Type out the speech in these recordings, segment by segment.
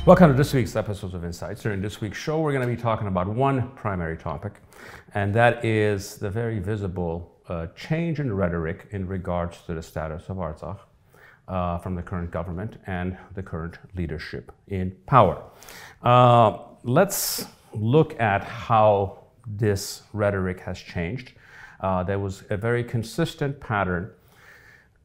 Welcome to this week's episode of Insights. During this week's show, we're going to be talking about one primary topic, and that is the very visible change in rhetoric in regards to the status of Artsakh from the current government and the current leadership in power. Let's look at how this rhetoric has changed. There was a very consistent pattern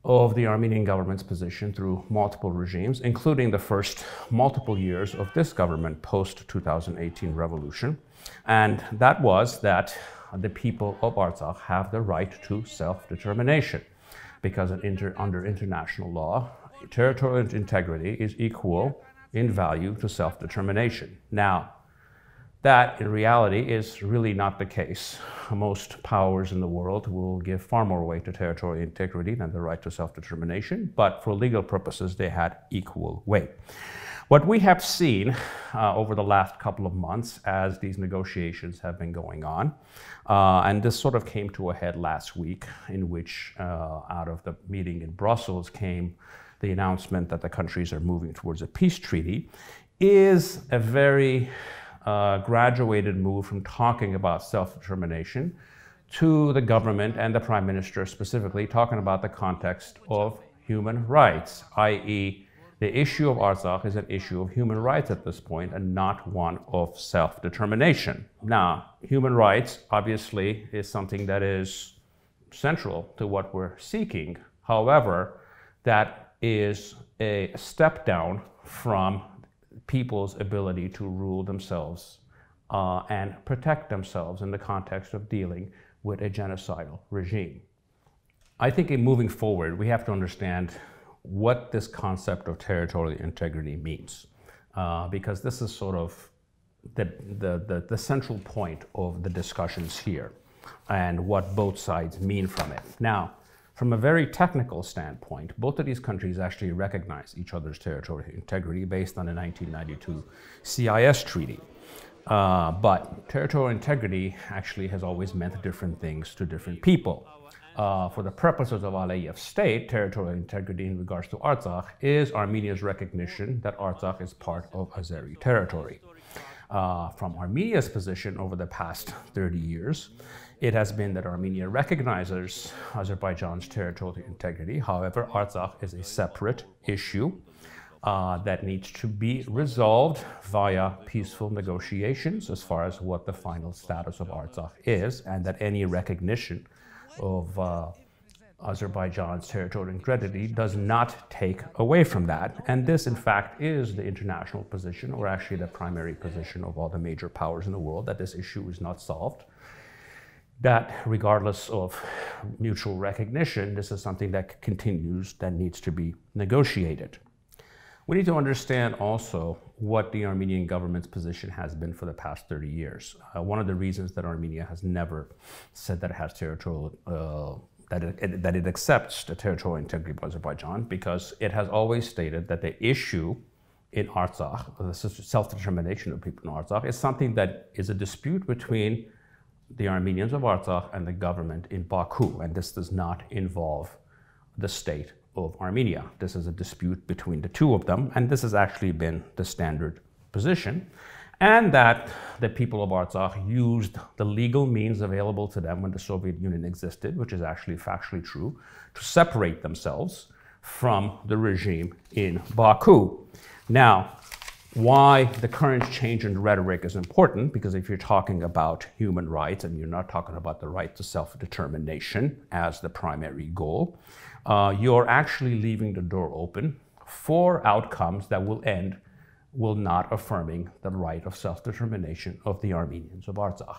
of the Armenian government's position through multiple regimes, including the first multiple years of this government post-2018 revolution. And that was that the people of Artsakh have the right to self-determination, because under international law, territorial integrity is equal in value to self-determination. Now, that in reality is really not the case. Most powers in the world will give far more weight to territorial integrity than the right to self-determination, but for legal purposes, they had equal weight. What we have seen over the last couple of months as these negotiations have been going on, and this sort of came to a head last week, in which out of the meeting in Brussels came the announcement that the countries are moving towards a peace treaty, is a very graduated move from talking about self-determination to the government and the prime minister specifically talking about the context of human rights, i.e. the issue of Artsakh is an issue of human rights at this point and not one of self-determination. Now, human rights obviously is something that is central to what we're seeking. However, that is a step down from people's ability to rule themselves and protect themselves in the context of dealing with a genocidal regime. I think in moving forward, we have to understand what this concept of territorial integrity means, because this is sort of the central point of the discussions here and what both sides mean from it. Now, from a very technical standpoint, both of these countries actually recognize each other's territorial integrity based on the 1992 CIS treaty. But territorial integrity actually has always meant different things to different people. For the purposes of Aliyev's state, territorial integrity in regards to Artsakh is Armenia's recognition that Artsakh is part of Azeri territory. From Armenia's position over the past 30 years, it has been that Armenia recognizes Azerbaijan's territorial integrity. However, Artsakh is a separate issue that needs to be resolved via peaceful negotiations as far as what the final status of Artsakh is, and that any recognition of Azerbaijan's territorial integrity does not take away from that. And this, in fact, is the international position, or actually the primary position of all the major powers in the world, that this issue is not solved. That regardless of mutual recognition, this is something that continues, that needs to be negotiated. We need to understand also what the Armenian government's position has been for the past 30 years. One of the reasons that Armenia has never said that it has territorial, that it accepts the territorial integrity of Azerbaijan, because it has always stated that the issue in Artsakh, the self-determination of people in Artsakh, is something that is a dispute between the Armenians of Artsakh and the government in Baku, and this does not involve the state of Armenia. This is a dispute between the two of them, and this has actually been the standard position, and that the people of Artsakh used the legal means available to them when the Soviet Union existed, which is actually factually true, to separate themselves from the regime in Baku. Now, why the current change in rhetoric is important, because if you're talking about human rights and you're not talking about the right to self-determination as the primary goal, you're actually leaving the door open for outcomes that will not affirming the right of self-determination of the Armenians of Artsakh.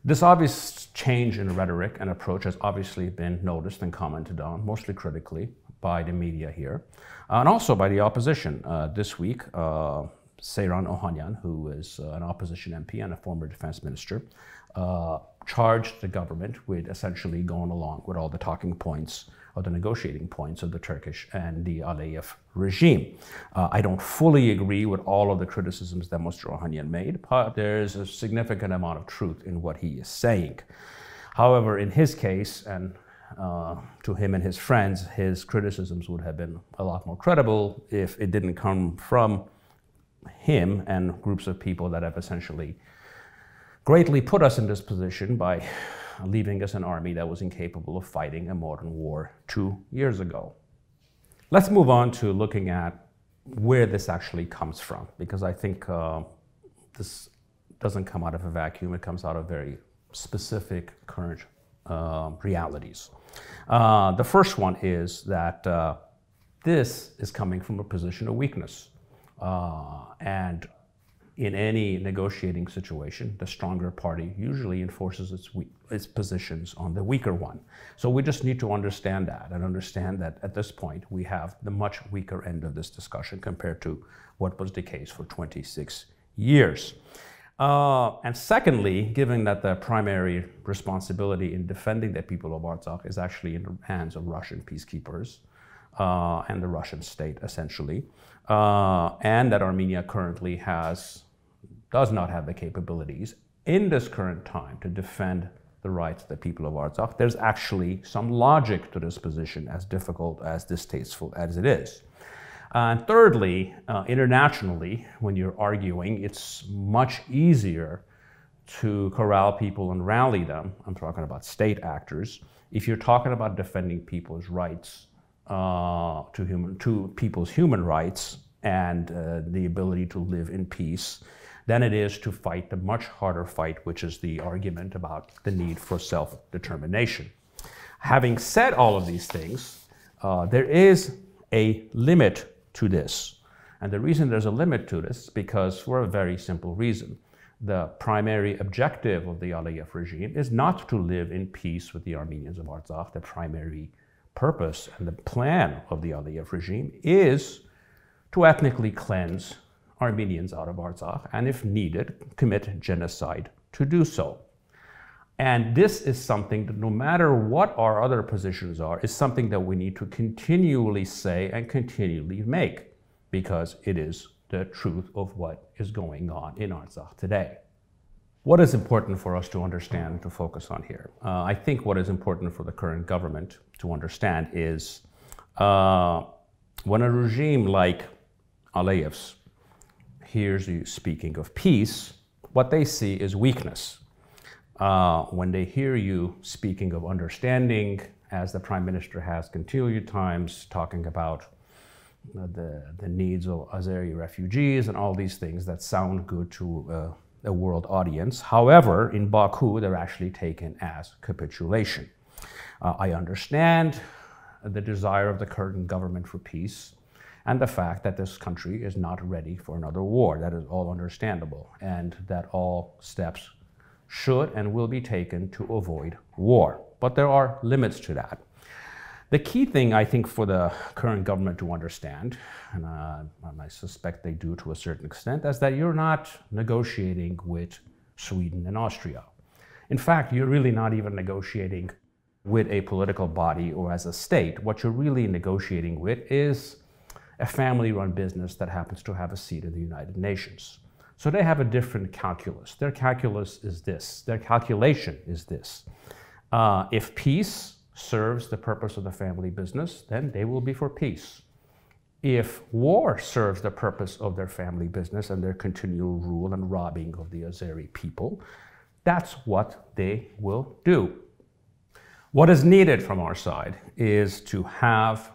This obvious change in rhetoric and approach has obviously been noticed and commented on, mostly critically, by the media here, and also by the opposition. This week, Seyran Ohanyan, who is an opposition MP and a former defense minister, charged the government with essentially going along with all the talking points or the negotiating points of the Turkish and the Aliyev regime. I don't fully agree with all of the criticisms that Mr. Ohanyan made, but there's a significant amount of truth in what he is saying. However, in his case, and to him and his friends, his criticisms would have been a lot more credible if it didn't come from him and groups of people that have essentially greatly put us in this position by leaving us an army that was incapable of fighting a modern war 2 years ago. Let's move on to looking at where this actually comes from, because I think this doesn't come out of a vacuum. It comes out of very specific current realities. The first one is that this is coming from a position of weakness. And in any negotiating situation, the stronger party usually enforces its positions on the weaker one. So we just need to understand that and understand that at this point we have the much weaker end of this discussion compared to what was the case for 26 years. And secondly, given that the primary responsibility in defending the people of Artsakh is actually in the hands of Russian peacekeepers and the Russian state, essentially, and that Armenia currently does not have the capabilities in this current time to defend the rights of the people of Artsakh, there's actually some logic to this position, as difficult, as distasteful as it is. And thirdly, internationally, when you're arguing, it's much easier to corral people and rally them. I'm talking about state actors. If you're talking about defending people's rights, to people's human rights and the ability to live in peace, than it is to fight the much harder fight, which is the argument about the need for self-determination. Having said all of these things, there is a limit to this. And the reason there's a limit to this is because, for a very simple reason. The primary objective of the Aliyev regime is not to live in peace with the Armenians of Artsakh. The primary purpose and the plan of the Aliyev regime is to ethnically cleanse Armenians out of Artsakh, and if needed, commit genocide to do so. And this is something that, no matter what our other positions are, is something that we need to continually say and continually make, because it is the truth of what is going on in Artsakh today. What is important for us to understand, to focus on here? I think what is important for the current government to understand is when a regime like Aliyev's hears you speaking of peace, what they see is weakness. When they hear you speaking of understanding, as the Prime Minister has continually times, talking about the needs of Azeri refugees and all these things that sound good to a world audience. However, in Baku, they're actually taken as capitulation. I understand the desire of the current government for peace and the fact that this country is not ready for another war. That is all understandable, and that all steps should and will be taken to avoid war. But there are limits to that. The key thing, I think, for the current government to understand, and I suspect they do to a certain extent, is that you're not negotiating with Sweden and Austria. In fact, you're really not even negotiating with a political body or as a state. What you're really negotiating with is a family-run business that happens to have a seat in the United Nations. So they have a different calculus. Their calculus is this. Their calculation is this. If peace serves the purpose of the family business, then they will be for peace. If war serves the purpose of their family business and their continual rule and robbing of the Azeri people, that's what they will do. What is needed from our side is to have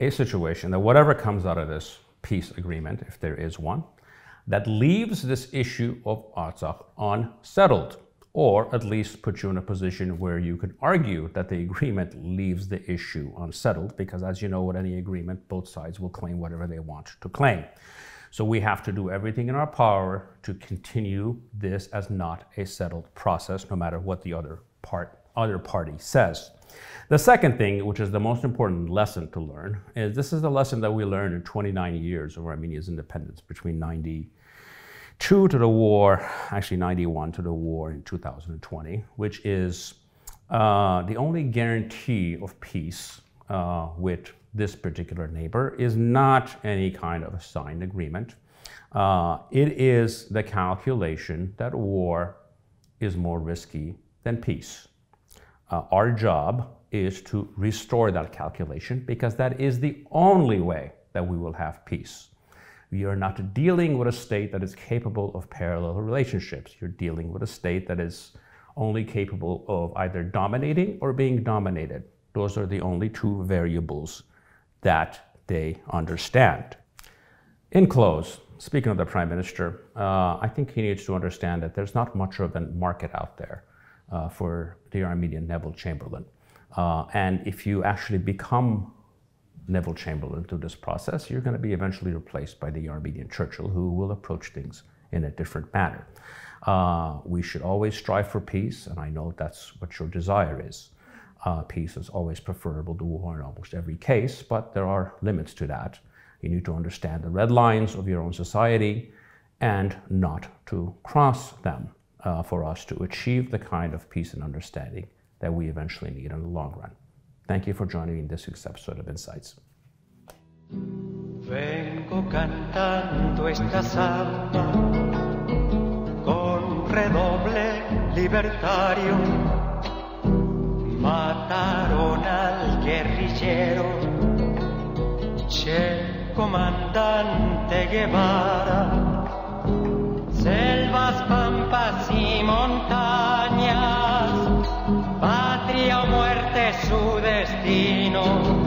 a situation that whatever comes out of this peace agreement, if there is one, that leaves this issue of Artsakh unsettled, or at least put you in a position where you could argue that the agreement leaves the issue unsettled, because as you know, with any agreement, both sides will claim whatever they want to claim. So we have to do everything in our power to continue this as not a settled process, no matter what the other party says. The second thing, which is the most important lesson to learn, is this is the lesson that we learned in 29 years of Armenia's independence, between 92 to the war, actually 91 to the war in 2020, which is the only guarantee of peace with this particular neighbor is not any kind of a signed agreement. It is the calculation that war is more risky than peace. Our job is to restore that calculation, because that is the only way that we will have peace. We are not dealing with a state that is capable of parallel relationships. You're dealing with a state that is only capable of either dominating or being dominated. Those are the only two variables that they understand. In close, speaking of the Prime Minister, I think he needs to understand that there's not much of a market out there for the Armenian Neville Chamberlain. And if you actually become Neville Chamberlain through this process, you're going to be eventually replaced by the Armenian Churchill, who will approach things in a different manner. We should always strive for peace, and I know that's what your desire is. Peace is always preferable to war in almost every case, but there are limits to that. You need to understand the red lines of your own society and not to cross them for us to achieve the kind of peace and understanding that we eventually need in the long run. Thank you for joining me in this week's episode of Insights. Vengo cantando esta samba con redoble libertario. Mataron al guerrillero, Che comandante Guevara. Selvas, pampas y montañas, patria o muerte su destino.